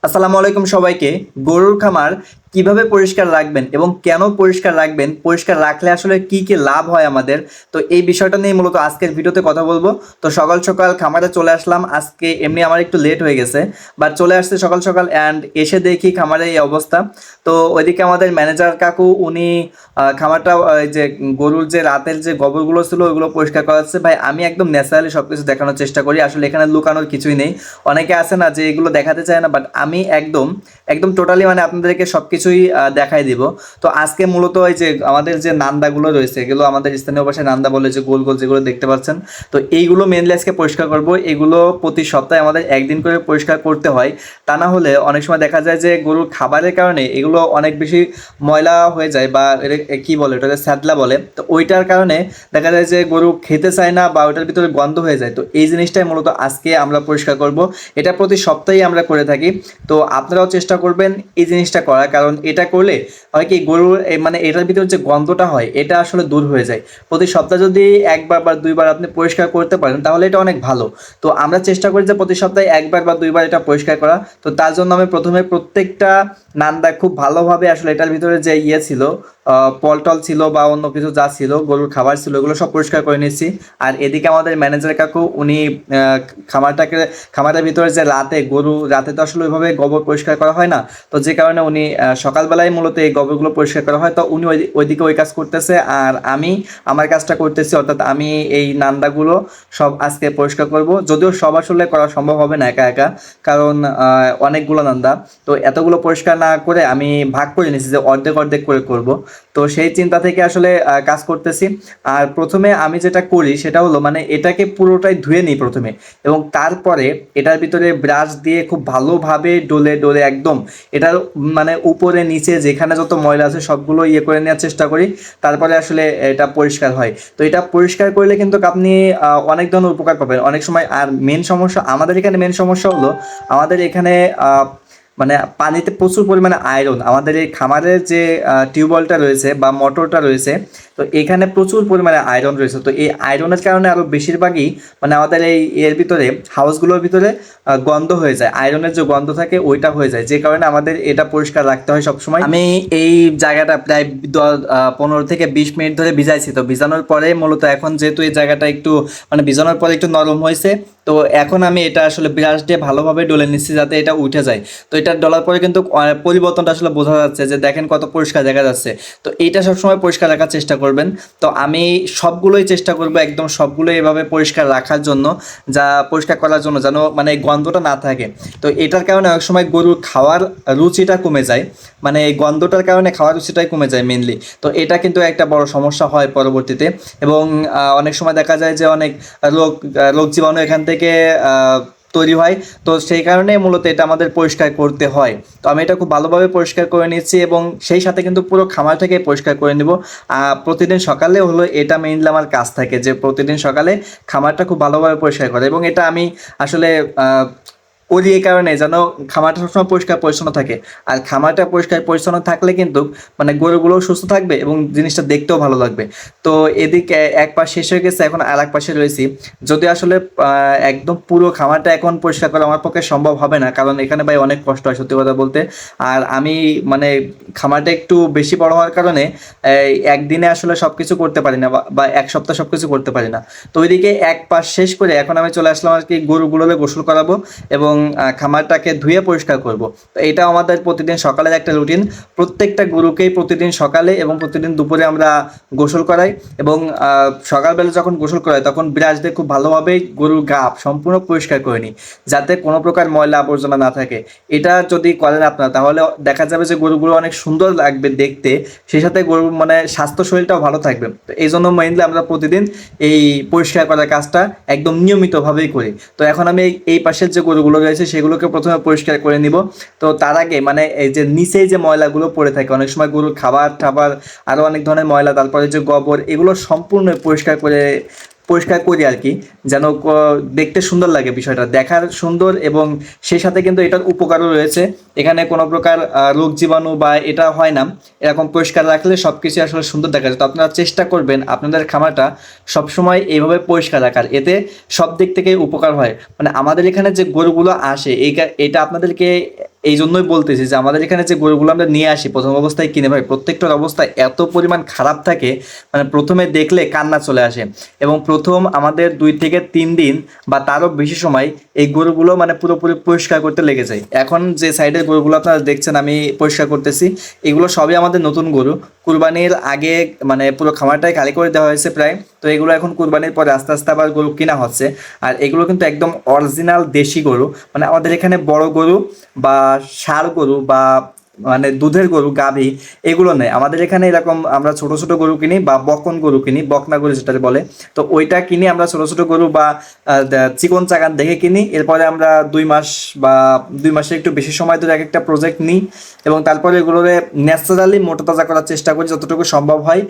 আসসালামু আলাইকুম সবাইকে। গরুর খামার কিভাবে পরিষ্কার রাখবেন এবং কেন পরিষ্কার রাখবেন, পরিষ্কার রাখলে আসলে কি কি লাভ হয় আমাদের, তো এই বিষয়টা নিয়ে মূলত আজকের ভিডিওতে কথা বলবো। তো সকাল সকাল খামারে চলে আসলাম আজকে, এমনি আমার একটু লেট হয়ে গেছে, বাট চলে আসছে সকাল সকাল অ্যান্ড এসে দেখি খামারে এই অবস্থা। তো ওইদিকে আমাদের ম্যানেজার কাকু উনি খামারটা যে গরুর যে রাতের যে গোবরগুলো ছিল ওইগুলো পরিষ্কার করাচ্ছে। ভাই আমি একদম ন্যাচারালি সব কিছু দেখানোর চেষ্টা করি, আসলে এখানে লুকানোর কিছুই নেই। অনেকে আছে না যে এগুলো দেখাতে চায় না, বাট আমি একদম একদম টোটালি মানে আপনাদেরকে সব কিছুই দেখাই দিব। তো আজকে মূলত ওই যে আমাদের যে নান্দাগুলো রয়েছে, এগুলো আমাদের স্থানীয় ভাষায় নান্দা বলে, যে গোল গোল যেগুলো দেখতে পাচ্ছেন, তো এইগুলো মেনলি আজকে পরিষ্কার করব। এগুলো প্রতি সপ্তাহে আমাদের একদিন করে পরিষ্কার করতে হয়, তা না হলে অনেক সময় দেখা যায় যে গরুর খাবারের কারণে এগুলো অনেক বেশি ময়লা হয়ে যায়, বা কি বলে ওটাকে স্যাদলা বলে, তো ওইটার কারণে দেখা যায় যে গরু খেতে চায় না বা ওইটার ভিতরে গন্ধ হয়ে যায়। তো এই জিনিসটাই মূলত আজকে আমরা পরিষ্কার করব। এটা প্রতি সপ্তাহেই আমরা করে থাকি। তো আপনারাও চেষ্টা করবেন এই জিনিসটা করার, কারণ এটা করলে হয় কি গরুর মানে এটার ভিতরে যে গন্ধটা হয় এটা আসলে দূর হয়ে যায়। প্রতি সপ্তাহে যদি একবার বা দুইবার আপনি পরিষ্কার করতে পারেন তাহলে এটা অনেক ভালো। তো আমরা চেষ্টা করি যে প্রতি সপ্তাহে একবার বা দুইবার এটা পরিষ্কার করা। তো তার জন্য আমি প্রথমে প্রত্যেকটা নান্দা খুব ভালোভাবে আসলে এটার ভিতরে যে ইয়ে ছিল, পলটল ছিল বা অন্য কিছু যা ছিল, গরুর খাবার ছিল, এগুলো সব পরিষ্কার করে নিচ্ছি। আর এদিকে আমাদের ম্যানেজার কাকু উনি খামারটাকে, খামারের ভিতরে যে রাতে তো আসলে ওইভাবে গোবর পরিষ্কার করা হয় না, তো যে কারণে উনি সকালবেলায় মূলত এই গোবরগুলো পরিষ্কার করা হয়। তো উনি ওইদিকে ওই কাজ করতেছে আর আমি আমার কাজটা করতেছি, অর্থাৎ আমি এই নান্দাগুলো সব আজকে পরিষ্কার করব। যদিও সব আসলে করা সম্ভব হবে না একা একা, কারণ অনেকগুলো নান্দা, তো এতগুলো পরিষ্কার না করে আমি ভাগ করে নিয়েছি যে অর্ধেক অর্ধেক করে করব। তো সেই চিন্তা থেকে আসলে কাজ করতেছি। আর প্রথমে আমি যেটা করি সেটা হলো মানে এটাকে পুরোটাই ধুয়ে নিই প্রথমে, এবং তারপরে এটার ভিতরে ব্রাশ দিয়ে খুব ভালোভাবে ডলে ডলে একদম এটার মানে উপরে নিচে যেখানে যত ময়লা আছে সবগুলো ইয়ে করে নেওয়ার চেষ্টা করি। তারপরে আসলে এটা পরিষ্কার হয়। তো এটা পরিষ্কার করলে কিন্তু আপনি অনেক ধরনের উপকার পাবেন অনেক সময়। আর মেন সমস্যা আমাদের এখানে, মেন সমস্যা হলো আমাদের এখানে মানে পানিতে প্রচুর পরিমাণে আয়রন। আমাদের এই খামারের যে টিউবওয়েলটা রয়েছে বা মোটরটা রয়েছে, তো এখানে প্রচুর পরিমাণে আয়রন রয়েছে। তো এই আয়রনের কারণে আরও বেশিরভাগই মানে আমাদের এই এর ভিতরে হাউসগুলোর ভিতরে গন্ধ হয়ে যায়, আয়রনের যে গন্ধ থাকে ওইটা হয়ে যায়, যে কারণে আমাদের এটা পরিষ্কার রাখতে হয় সবসময়। আমি এই জায়গাটা প্রায় 15 থেকে 20 মিনিট ধরে ভিজাইছি। তো ভিজানোর পরে মূলত এখন যেহেতু এই জায়গাটা একটু মানে ভিজানোর পরে একটু নরম হয়েছে, তো এখন আমি এটা আসলে ব্রাশ দিয়ে ভালোভাবে ডলে নিচ্ছি যাতে এটা উঠে যায়। তো এটা ডলার পরে কিন্তু পরিবর্তনটা আসলে বোঝা যাচ্ছে, যে দেখেন কত পরিষ্কার দেখা যাচ্ছে। তো এইটা সবসময় পরিষ্কার রাখার চেষ্টা করবেন। তো আমি সবগুলোই চেষ্টা করবো একদম সবগুলোই এভাবে পরিষ্কার রাখার জন্য, যা পরিষ্কার করার জন্য যেন মানে গন্ধটা না থাকে। তো এটার কারণে অনেক সময় গরুর খাওয়ার রুচিটা কমে যায়, মানে এই গন্ধটার কারণে খাওয়ার রুচিটাই কমে যায় মেনলি। তো এটা কিন্তু একটা বড় সমস্যা হয় পরবর্তীতে, এবং অনেক সময় দেখা যায় যে অনেক রোগ জীবাণু এখান থেকে তৈরি হয়। তো সেই কারণে মূলত এটা আমাদের পরিষ্কার করতে হয়। তো আমি এটা খুব ভালোভাবে পরিষ্কার করে নিচ্ছি, এবং সেই সাথে কিন্তু পুরো খামারটাকে পরিষ্কার করে নিব। প্রতিদিন সকালে হলো এটা মেইনলি আমার কাজ থাকে, যে প্রতিদিন সকালে খামারটা খুব ভালোভাবে পরিষ্কার করে, এবং এটা আমি আসলে করি এই কারণে যেন খামারটা সবসময় পরিষ্কার পরিচ্ছন্ন থাকে। আর খামারটা পরিষ্কার পরিচ্ছন্ন থাকলে কিন্তু মানে গরুগুলোও সুস্থ থাকবে এবং জিনিসটা দেখতেও ভালো লাগবে। তো এদিকে এক পাশ শেষ হয়ে গেছে, এখন আর এক পাশে রয়েছি। যদি আসলে একদম পুরো খামারটা এখন পরিষ্কার করা আমার পক্ষে সম্ভব হবে না, কারণ এখানে ভাই অনেক কষ্ট হয় সত্যি কথা বলতে। আর আমি মানে খামারটা একটু বেশি বড় হওয়ার কারণে একদিনে আসলে সব কিছু করতে পারি না, বা এক সপ্তাহ সব কিছু করতে পারি না। তো ওইদিকে এক পাশ শেষ করে এখন আমি চলে আসলাম আর কি গরুগুলোকে গোসল করাবো এবং খামারটাকে ধুয়ে পরিষ্কার করব। তো এটা আমাদের প্রতিদিন সকালের একটা রুটিন। প্রত্যেকটা গরুকেই প্রতিদিন সকালে এবং প্রতিদিন দুপুরে আমরা গোসল করাই, এবং সকালবেলা যখন গোসল করাই তখন ব্রাশ দিয়ে খুব ভালোভাবে গরুর গা সম্পূর্ণ পরিষ্কার করে নিই, যাতে কোনো প্রকার ময়লা আবর্জনা না থাকে। এটা যদি করেন আপনারা তাহলে দেখা যাবে যে গরুগুলো অনেক সুন্দর লাগবে দেখতে, সেই সাথে গরুর মানে স্বাস্থ্য শরীরটাও ভালো থাকবে। তো এই জন্য মেইনলি আমরা প্রতিদিন এই পরিষ্কার করার কাজটা একদম নিয়মিতভাবেই করি। তো এখন আমি এই পাশের যে গরুগুলো রয়েছে সেগুলোকে প্রথমে পরিষ্কার করে নিব। তো তার আগে মানে এই যে নিচেই যে ময়লাগুলো পড়ে থাকে, অনেক সময় গরুর খাবার টাবার আরও অনেক ধরনের ময়লা, তারপরে যে গোবর, এগুলো সম্পূর্ণ পরিষ্কার করি আর কি, যেন দেখতে সুন্দর লাগে, বিষয়টা দেখার সুন্দর, এবং সেই সাথে কিন্তু এটার উপকারও রয়েছে। এখানে কোনো প্রকার রোগ জীবাণু বা এটা হয় না, এরকম পরিষ্কার রাখলে সব কিছু আসলে সুন্দর দেখা যায়। তো আপনারা চেষ্টা করবেন আপনাদের খামারটা সবসময় এইভাবে পরিষ্কার রাখার, এতে সব দিক থেকে উপকার হয়। মানে আমাদের এখানে যে গরুগুলো আসে এটা আপনাদেরকে এই জন্যই বলতেছি যে আমাদের এখানে যে গরুগুলো আমরা নিয়ে আসি প্রথম অবস্থায় কিনে ভাই, প্রত্যেকটার অবস্থা এত পরিমাণ খারাপ থাকে, মানে প্রথমে দেখলে কান্না চলে আসে। এবং প্রথম আমাদের 2 থেকে 3 দিন বা তারও বেশি সময় এই গরুগুলো মানে পুরোপুরি পরিষ্কার করতে লেগে যায়। এখন যে সাইডের গরুগুলো আপনারা দেখছেন আমি পরিষ্কার করতেছি, এগুলো সবই আমাদের নতুন গরু। কুরবানির আগে মানে পুরো খামারটাই খালি করে দেওয়া হয়েছে প্রায়। তো এগুলো এখন কুরবানির পরে আস্তে আস্তে আবার গরু কিনা হচ্ছে। আর এগুলো কিন্তু একদম অরিজিনাল দেশি গরু, মানে আমাদের এখানে বড় গরু বা ষাঁড় গরু বা মানে দুধের গরু গাভী এগুলো নেই আমাদের এখানে। এরকম আমরা ছোট ছোট গরু কিনি বা বকন গরু কিনি, বকনা গরু যেটা বলে। তো ওইটা কিনি আমরা, ছোট ছোট গরু বা চিকন চাকান দেখে কিনি। এরপরে আমরা 2 মাস বা 2 মাসের একটু বেশি সময় ধরে এক একটা প্রজেক্ট নিই এবং তারপরে এগুলোরে ন্যাচারালি মোটা তাজা করার চেষ্টা করি যতটুকু সম্ভব হয়।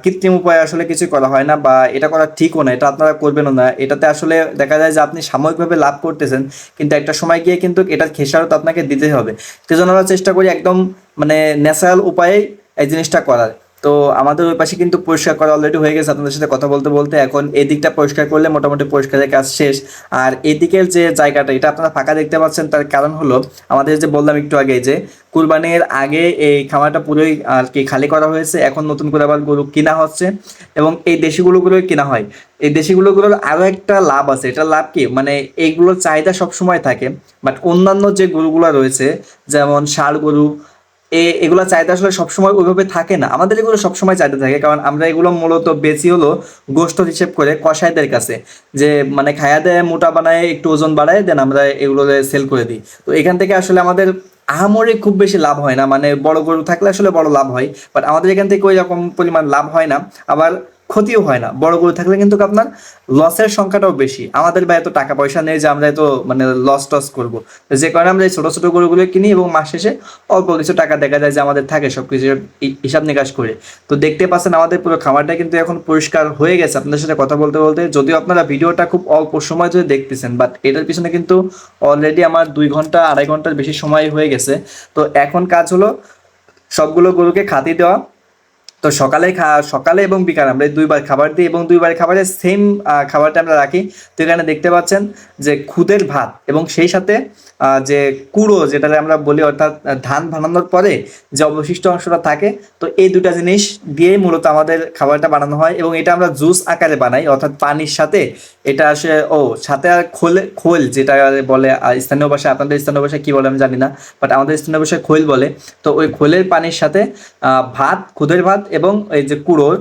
কৃত্রিম উপায়ে আসলে কিছু করা হয় না, বা এটা করা ঠিকও না, এটা আপনারা করবেনও না। এটাতে আসলে দেখা যায় যে আপনি সাময়িকভাবে লাভ করতেছেন, কিন্তু একটা সময় গিয়ে কিন্তু এটার খেসারত আপনাকে দিতে হবে। সেজন্য আমরা চেষ্টা করি একদম মানে ন্যাচারাল উপায়ে এই জিনিসটা করার। তো আমাদের ওই পাশে কিন্তু পরিষ্কার করা অলরেডি হয়ে গেছে আপনাদের সাথে কথা বলতে বলতে। এখন এই দিকটা পরিষ্কার করলে মোটামুটি পরিষ্কারের কাজ শেষ। আর এদিকের যে জায়গাটা এটা আপনারা ফাঁকা দেখতে পাচ্ছেন, তার কারণ হলো আমাদের যে বললাম একটু আগে যে কুরবানির আগে এই খামারটা পুরোই আর কি খালি করা হয়েছে, এখন নতুন করে আবার গরু কিনা হচ্ছে এবং এই দেশি গরুগুলোই কিনা হয়। এই দেশি গরুগুলোর আরও একটা লাভ আছে, এটা লাভ কি মানে এইগুলোর চাহিদা সবসময় থাকে। বাট অন্যান্য যে গরুগুলো রয়েছে যেমন ষাঁড় গরু, এগুলো চাহিদা আসলে সবসময় ওইভাবে থাকে না। আমাদের এগুলো সবসময় চাহিদা থাকে, কারণ আমরা এগুলো মূলত বেশি হলো গোষ্ঠ হিসেব করে কসাইদের কাছে, যে মানে খায়া দেয় মোটা বানায় একটু ওজন বাড়ায় দেন আমরা এগুলো সেল করে দিই। তো এখান থেকে আসলে আমাদের আহামরি খুব বেশি লাভ হয় না, মানে বড় গরু থাকলে আসলে বড় লাভ হয়, বাট আমাদের এখান থেকে ওই রকম পরিমাণ লাভ হয় না, আবার ক্ষতিও হয় না। বড় গরু থাকলে কিন্তু আপনার লসের সংখ্যাটাও বেশি। আমাদের বা এত টাকা পয়সা নেই যে আমরা এত মানে লস টস করবো, যে কারণে আমরা এই ছোটো ছোটো গরুগুলো কিনি এবং মাস শেষে অল্প কিছু টাকা দেখা যায় যে আমাদের থাকে সব কিছু হিসাব নিকাশ করে। তো দেখতে পাচ্ছেন আমাদের পুরো খামারটা কিন্তু এখন পরিষ্কার হয়ে গেছে আপনাদের সাথে কথা বলতে বলতে। যদিও আপনারা ভিডিওটা খুব অল্প সময় ধরে দেখতেছেন, বাট এটার পিছনে কিন্তু অলরেডি আমার 2 ঘন্টা 2.5 ঘন্টার বেশি সময় হয়ে গেছে। তো এখন কাজ হলো সবগুলো গরুকে খাতি দেওয়া। তো সকালে এবং বিকালে আমরা 2 বার খাবার দিই এবং 2 বার খাবারের সেম খাবারটা আমরা রাখি। তো এখানে দেখতে পাচ্ছেন যে খুদের ভাত এবং সেই সাথে যে কুড়ো যেটাকে আমরা বলি, অর্থাৎ ধান ভাঙানোর পরে যে অবশিষ্ট অংশটা থাকে, তো এই দুটা জিনিস দিয়েই মূলত আমাদের খাবারটা বানানো হয়। এবং এটা আমরা জুস আকারে বানাই, অর্থাৎ পানির সাথে এটা আসে সাথে আর খোল যেটা বলে স্থানীয় ভাষায়, আপনাদের স্থানীয় ভাষায় কী বলে আমি জানি না, বাট আমাদের স্থানীয় ভাষায় খোল বলে। তো ওই খোলের পানির সাথে ভাত, খুদের ভাত এবং এই যে কুড়োর,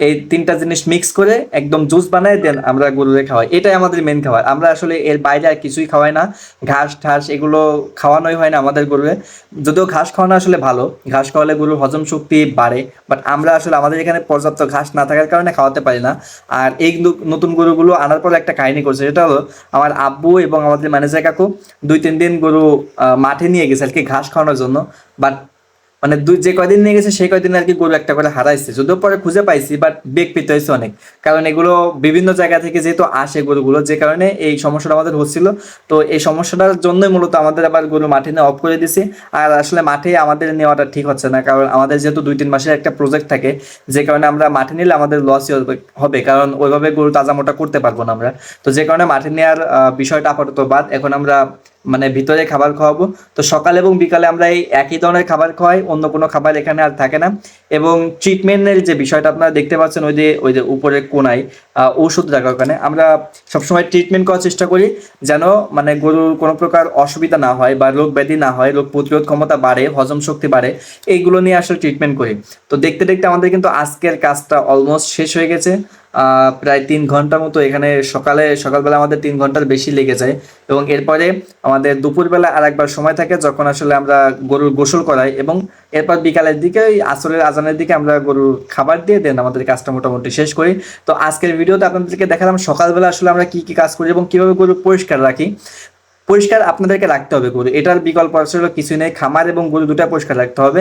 এই 3টা জিনিস মিক্স করে একদম জুস বানায় দেন আমরা গরুরে খাওয়াই। এটাই আমাদের মেন খাবার। আমরা আসলে এর বাইরে আর কিছুই খাওয়াই না। ঘাস ঠাস এগুলো খাওয়ানোই হয় না আমাদের গরুরে। যদিও ঘাস খাওয়ানো আসলে ভালো, ঘাস খাওয়ালে গরুর হজম শক্তি বাড়ে, বাট আমরা আসলে আমাদের এখানে পর্যাপ্ত ঘাস না থাকার কারণে খাওয়াতে পারি না। আর এই নতুন গরুগুলো আনার পর একটা কাহিনী করছে, সেটা হলো আমার আব্বু এবং আমাদের ম্যানেজার কাকু 2-3 দিন গরু মাঠে নিয়ে গেছে আর কি ঘাস খাওয়ানোর জন্য। বাট মানে যে কয়দিন নিয়ে গেছে সেই কয়দিন আর কি গরু একটা করে হারাইছে, যদিও পরে খুঁজে পাইছি, বাট বেগ পেতে হয়েছে অনেক। কারণ এগুলো বিভিন্ন জায়গা থেকে যেহেতু আসে গরুগুলো, যে কারণে এই সমস্যাটা আমাদের হচ্ছিল। তো এই সমস্যাটার জন্যই মূলত আমাদের আবার গরু মাঠে নিয়ে অফ করে দিছি। আর আসলে মাঠে আমাদের নেওয়াটা ঠিক হচ্ছে না, কারণ আমাদের যেহেতু 2-3 মাসের একটা প্রজেক্ট থাকে, যে কারণে আমরা মাঠে নিলে আমাদের লসই হবে, কারণ ওইভাবে গরু তাজা মোটা করতে পারবো না আমরা। তো যে কারণে মাঠে নেওয়ার বিষয়টা আপাতত বাদ। এখন আমরা মানে ভিতরে খাবার খাওয়াবো। তো সকাল এবং বিকালে আমরা এই একই ধরনের খাবার খাওয়াই, অন্য কোনো খাবার এখানে আর থাকে না। এবং ট্রিটমেন্টের যে বিষয়টা আপনারা দেখতে পাচ্ছেন ওই যে উপরে কোনায় ঔষধ রাখা, ওখানে আমরা সবসময় ট্রিটমেন্ট করার চেষ্টা করি যেন মানে গরুর কোনো প্রকার অসুবিধা না হয় বা রোগ ব্যাধি না হয়, রোগ প্রতিরোধ ক্ষমতা বাড়ে, হজম শক্তি বাড়ে, এইগুলো নিয়ে আসলে ট্রিটমেন্ট করি। তো দেখতে দেখতে আমাদের কিন্তু আজকের কাজটা অলমোস্ট শেষ হয়ে গেছে। প্রায় 3 ঘন্টা মতো এখানে সকালবেলা আমাদের 3 ঘন্টার বেশি লেগে যায়। এবং এরপরে আমাদের দুপুরবেলা আর একবার সময় থাকে যখন আসলে আমরা গরুর গোসল করাই, এবং এরপর বিকালের দিকে ওই আসরের আজানের দিকে আমরা গরুর খাবার দিয়ে দেন আমাদের কাজটা মোটামুটি শেষ করি। তো আজকের ভিডিওতে আপনাদেরকে দেখালাম সকালবেলা আসলে আমরা কি কি কাজ করি এবং কিভাবে গরু পরিষ্কার রাখি। পরিষ্কার আপনাদেরকে রাখতে হবে গরু, এটার বিকল্প আসলে কিছুই নেই। খামার এবং গরু দুটা পরিষ্কার রাখতে হবে।